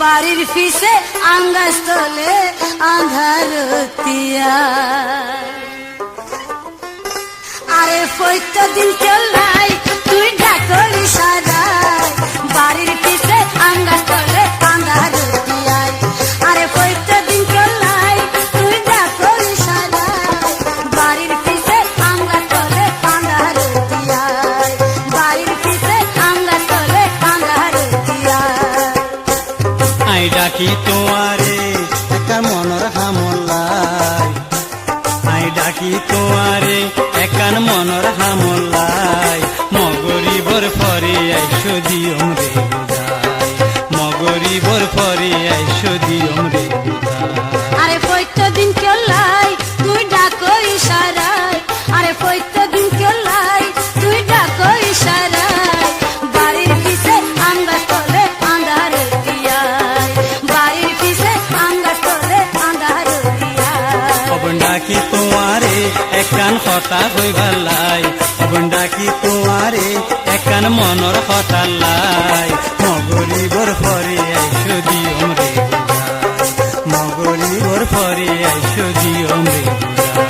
বাড়ির পিছে আঙ্গাস তলে আন্ধারতিয়া আরে প্রত্যেকদিন চলাই তুই ডাকর ইশারায় বাড়ির পিছে আঙ্গাস তলে আন্ধারতিয়ায় আরে প্রত্যেকদিন চলাই তুই ডাকর ইশারায় বাড়ির পিছে আঙ্গাস তলে আন্ধারতিয়ায় বাড়ির পিছে আঙ্গাস তলে আন্ধারতিয়ায় আই ডাকি তোমারে একা মনের হামলাই আই ডাকি তোমারে একান মনের হামলাই মগরিবর ফরে আইসো দিয়ম রে বুঝাই মগরিবর ফরে আইসো দিয়ম রে বুঝাই আরে প্রত্যেকদিন চলাই তুই ডাকো ইশারায় আরে প্রত্যেকদিন চলাই তুই ডাকো ইশারায় বাড়ির পিছে আঙ্গাস তলে আন্ধারতিয়ায় বাড়ির পিছে আঙ্গাস তলে আন্ধারতিয়ায় অবন ডাকি তোমারে একান হতা হই ভালাই অবন ডাকি তোমারে একান মনের হতালাই মগরিবর ফরে আইসো দিয়ম রে বুঝাই মগরিবর ফরে আইসো দিয়ম রে বুঝাই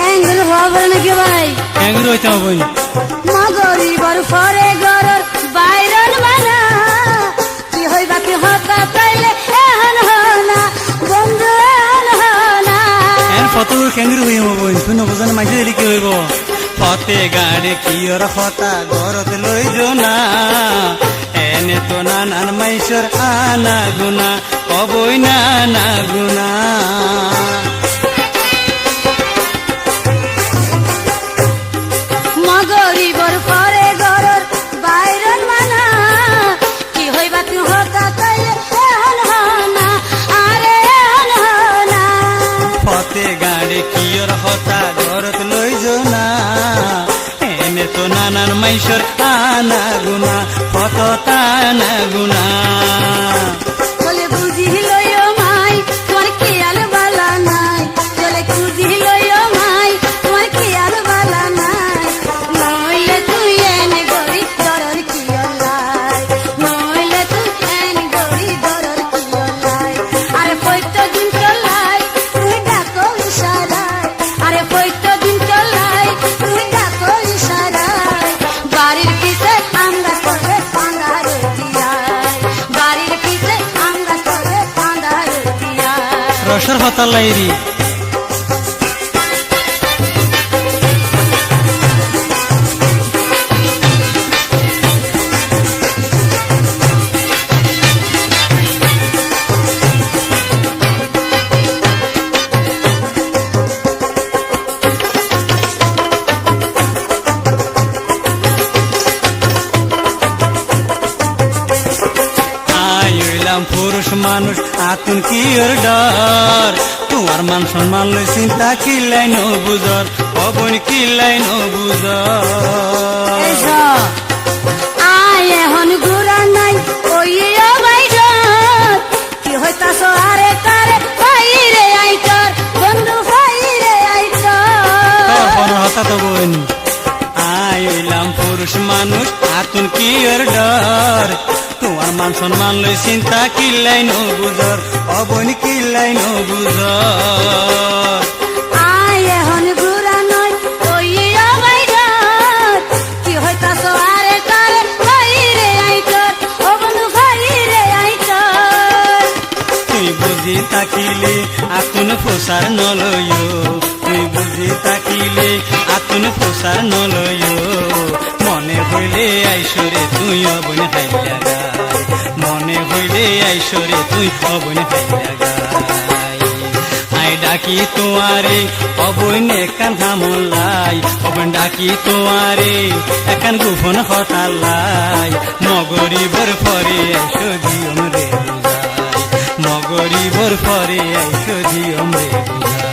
এঙ্গুল হবল নাকি ভাই এঙ্গুর হইতে হবই মগরিবর ফরে গরর বাইরন মানা কি হইবা কি হতা তাইলে এহন হনা বন্ধু এহন হনা এর ফটো কেঙ্গুর হই হবই তুই নবজান মাঝে দিলি কি হইব ফতে গাড়ি কিয়র হতা ঘরত লই জনা এনে তো নানান মাইসর আনা গুনা অবই নানা গুনা মগরিবর ফরে গরর বাইরন মানা কি হইবা কি হতা তাইলে এহন হনা আরে এহন হনা ফতে গাড়ি কিয়র হতা ঘরত লই জনা এনে তো নানান মাইসর আনা গুনা ফত তানা গুনা বলে বুঝি লইও মাই তোমার খেয়াল বালা নাই চলে খুঁজি লইও মাই তোমার খেয়াল বালা নাই নইলে তুই এনে গড়ি দরর কিয়লাই নইলে তুই এনে গড়ি দরর কিয়লাই আরে প্রত্যেকদিন চলাই তুই ডাকো ইশারায় আরে প্রত্যেকদিন চলাই তুই ডাকো ইশারায় বাড়ির পিছে আঙ্গাস তলে আন্ধারতিয়ায় বাড়ির পিছে আঙ্গাস তলে আন্ধারতিয়ায় রসর হতা লাইরি পুরুষ মানুষ আতুন কি ওর ডর তোমার মান সম্মান লই চিন্তা কিলাই ন বুঝর অবন কিলাই ন বুঝর আয় এখন গুড়া নাই ওই বাইরত কি হইতাছ আরে কারে বাইরে আইকর বন্ধু বাইরে আইকর হতা তো বোন আইলাম পুরুষ মানুষ আতুন কি ওর ডর তোমার মান সম্মান লই চিন্তা কিলাই ন বুঝর অবন কিলাই ন বুঝর আয় এখন গুড়া নয় ওই বাইরত কি হইতাছ আরে কারে বাইরে আইকর ও বন্ধু বাইরে আইকর তুই বুঝি তাকিলে আতুন প্রসার নলয় তুই বুঝি তাকিলে আতুন প্রসার নলয় মনে হইলে আইসরে তুই অবন হাইলা গায় মনে হইলে আইসরে তুই অবন হাইলা গায় আই ডাকি তোমারে অবন একান হামলাই অবন ডাকি তোমারে একান গোপন হতালাই মগরিবর ফরে আইসো দিয়ম রে বুঝাই গরিবর পরে আইসো দিও রে বুঝাই